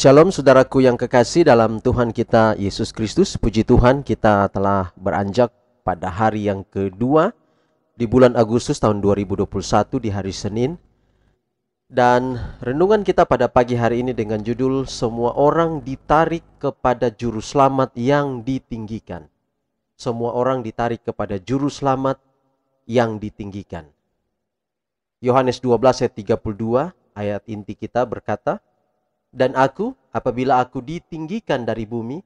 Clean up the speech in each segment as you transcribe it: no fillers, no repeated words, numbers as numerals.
Shalom saudaraku yang kekasih dalam Tuhan kita Yesus Kristus. Puji Tuhan, kita telah beranjak pada hari yang kedua di bulan Agustus tahun 2021 di hari Senin. Dan renungan kita pada pagi hari ini dengan judul Semua Orang Ditarik kepada Juru Selamat yang Ditinggikan. Semua orang ditarik kepada Juru Selamat yang ditinggikan. Yohanes 12 ayat 32, ayat inti kita berkata, "Dan aku, apabila aku ditinggikan dari bumi,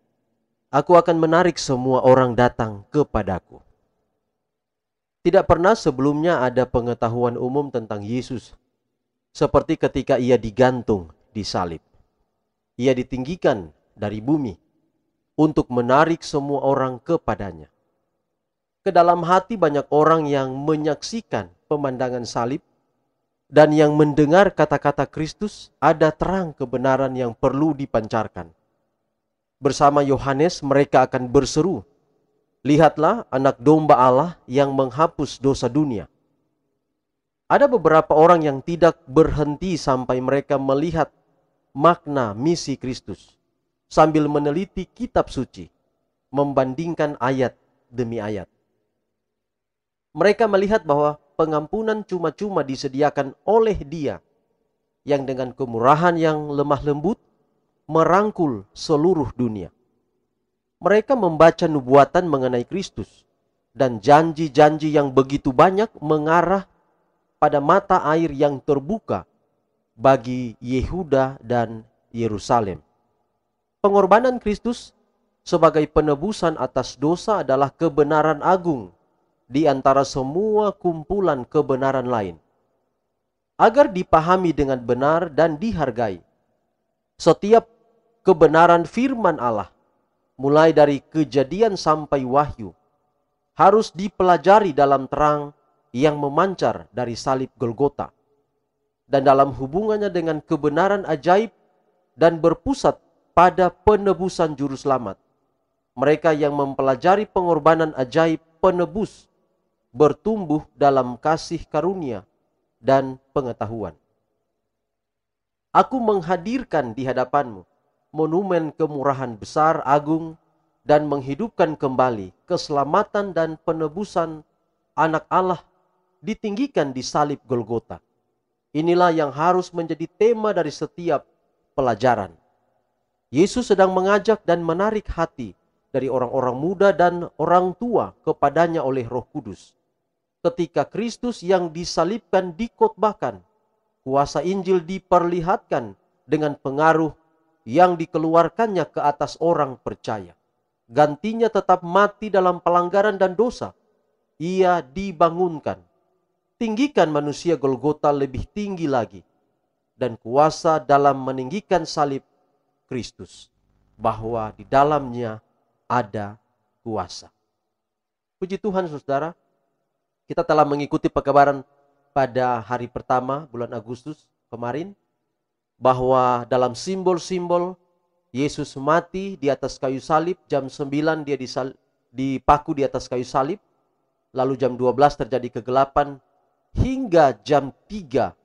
aku akan menarik semua orang datang kepadaku." Tidak pernah sebelumnya ada pengetahuan umum tentang Yesus seperti ketika ia digantung di salib. Ia ditinggikan dari bumi untuk menarik semua orang kepadanya. Ke dalam hati banyak orang yang menyaksikan pemandangan salib dan yang mendengar kata-kata Kristus, ada terang kebenaran yang perlu dipancarkan. Bersama Yohanes mereka akan berseru, "Lihatlah anak domba Allah yang menghapus dosa dunia." Ada beberapa orang yang tidak berhenti sampai mereka melihat makna misi Kristus, sambil meneliti kitab suci, membandingkan ayat demi ayat. Mereka melihat bahwa pengampunan cuma-cuma disediakan oleh Dia yang dengan kemurahan yang lemah lembut merangkul seluruh dunia. Mereka membaca nubuatan mengenai Kristus dan janji-janji yang begitu banyak mengarah pada mata air yang terbuka bagi Yehuda dan Yerusalem. Pengorbanan Kristus sebagai penebusan atas dosa adalah kebenaran agung di antara semua kumpulan kebenaran lain. Agar dipahami dengan benar dan dihargai, setiap kebenaran firman Allah, mulai dari Kejadian sampai Wahyu, harus dipelajari dalam terang yang memancar dari salib Golgota, dan dalam hubungannya dengan kebenaran ajaib dan berpusat pada penebusan Juru Selamat. Mereka yang mempelajari pengorbanan ajaib penebus bertumbuh dalam kasih karunia dan pengetahuan. Aku menghadirkan di hadapanmu monumen kemurahan besar, agung, dan menghidupkan kembali keselamatan dan penebusan anak Allah ditinggikan di salib Golgota. Inilah yang harus menjadi tema dari setiap pelajaran. Yesus sedang mengajak dan menarik hati dari orang-orang muda dan orang tua kepadanya oleh Roh Kudus. Ketika Kristus yang disalibkan dikotbahkan, kuasa Injil diperlihatkan dengan pengaruh yang dikeluarkannya ke atas orang percaya. Gantinya tetap mati dalam pelanggaran dan dosa. Ia dibangunkan. Tinggikan manusia Golgota lebih tinggi lagi. Dan kuasa dalam meninggikan salib Kristus, bahwa di dalamnya ada kuasa. Puji Tuhan saudara, kita telah mengikuti pekabaran pada hari pertama bulan Agustus kemarin, bahwa dalam simbol-simbol Yesus mati di atas kayu salib. Jam 9 dia dipaku di atas kayu salib, lalu jam 12 terjadi kegelapan hingga jam 3.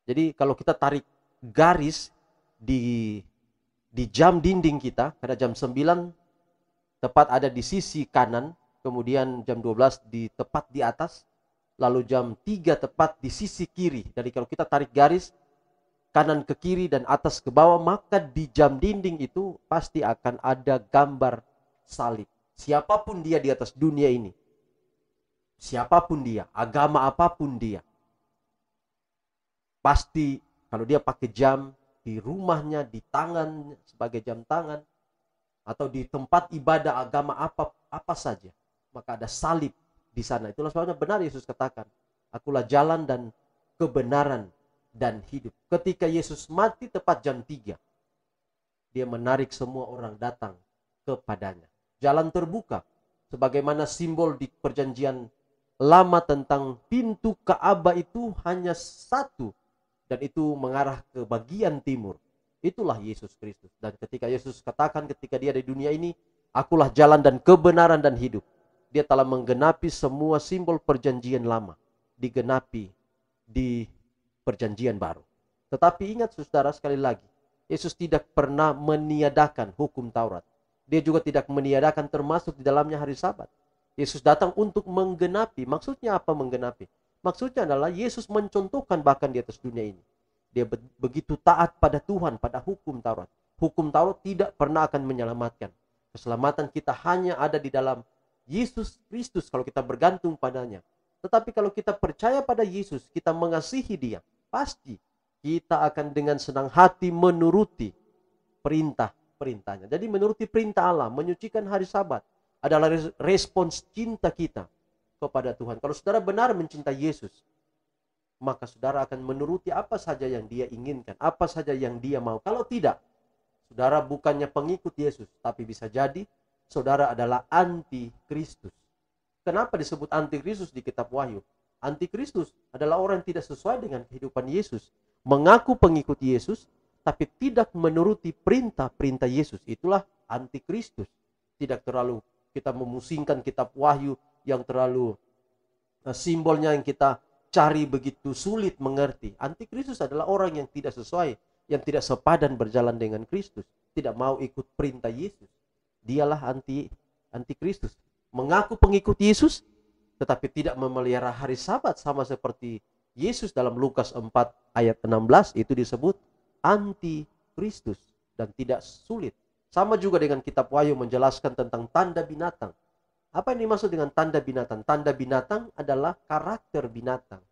Jadi kalau kita tarik garis di jam dinding kita, karena jam 9 tepat ada di sisi kanan, kemudian jam 12 tepat di atas, lalu jam 3 tepat di sisi kiri. Jadi kalau kita tarik garis kanan ke kiri dan atas ke bawah, maka di jam dinding itu pasti akan ada gambar salib. Siapapun dia di atas dunia ini, siapapun dia, agama apapun dia, pasti kalau dia pakai jam di rumahnya, di tangan sebagai jam tangan, atau di tempat ibadah agama apa saja, maka ada salib di sana. Itulah sebabnya benar Yesus katakan, "Akulah jalan dan kebenaran dan hidup." Ketika Yesus mati tepat jam 3, dia menarik semua orang datang kepadanya. Jalan terbuka, sebagaimana simbol di perjanjian lama tentang pintu Ka'bah itu hanya satu, dan itu mengarah ke bagian timur. Itulah Yesus Kristus. Dan ketika Yesus katakan ketika dia di dunia ini, "Akulah jalan dan kebenaran dan hidup," dia telah menggenapi semua simbol perjanjian lama, digenapi di perjanjian baru. Tetapi ingat saudara, sekali lagi, Yesus tidak pernah meniadakan hukum Taurat. Dia juga tidak meniadakan termasuk di dalamnya hari Sabat. Yesus datang untuk menggenapi. Maksudnya apa menggenapi? Maksudnya adalah Yesus mencontohkan bahkan di atas dunia ini. Dia begitu taat pada Tuhan, pada hukum Taurat. Hukum Taurat tidak pernah akan menyelamatkan. Keselamatan kita hanya ada di dalam Yesus Kristus kalau kita bergantung padanya. Tetapi kalau kita percaya pada Yesus, kita mengasihi Dia, pasti kita akan dengan senang hati menuruti perintahnya. Jadi menuruti perintah Allah, menyucikan hari Sabat adalah respons cinta kita kepada Tuhan. Kalau saudara benar mencintai Yesus, maka saudara akan menuruti apa saja yang Dia inginkan, apa saja yang Dia mau. Kalau tidak, saudara bukannya pengikut Yesus, tapi bisa jadi saudara adalah anti Kristus. Kenapa disebut anti Kristus di kitab Wahyu? Anti Kristus adalah orang yang tidak sesuai dengan kehidupan Yesus, mengaku pengikut Yesus, tapi tidak menuruti perintah-perintah Yesus. Itulah anti Kristus. Tidak terlalu kita memusingkan kitab Wahyu yang terlalu simbolnya yang kita cari begitu sulit mengerti. Anti Kristus adalah orang yang tidak sesuai, yang tidak sepadan berjalan dengan Kristus, tidak mau ikut perintah Yesus. Dialah anti Kristus. Mengaku pengikut Yesus, tetapi tidak memelihara hari Sabat sama seperti Yesus dalam Lukas 4 ayat 16 itu disebut anti Kristus dan tidak sulit. Sama juga dengan kitab Wahyu menjelaskan tentang tanda binatang. Apa yang dimaksud dengan tanda binatang? Tanda binatang adalah karakter binatang.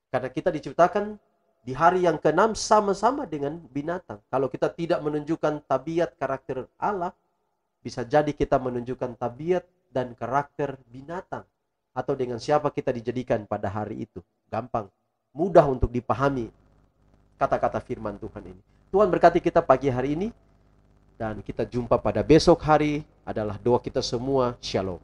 Karena kita diciptakan di hari yang ke-6 sama-sama dengan binatang. Kalau kita tidak menunjukkan tabiat karakter Allah, bisa jadi kita menunjukkan tabiat dan karakter binatang. Atau dengan siapa kita dijadikan pada hari itu. Gampang, mudah untuk dipahami kata-kata firman Tuhan ini. Tuhan berkati kita pagi hari ini. Dan kita jumpa pada besok hari adalah doa kita semua. Shalom.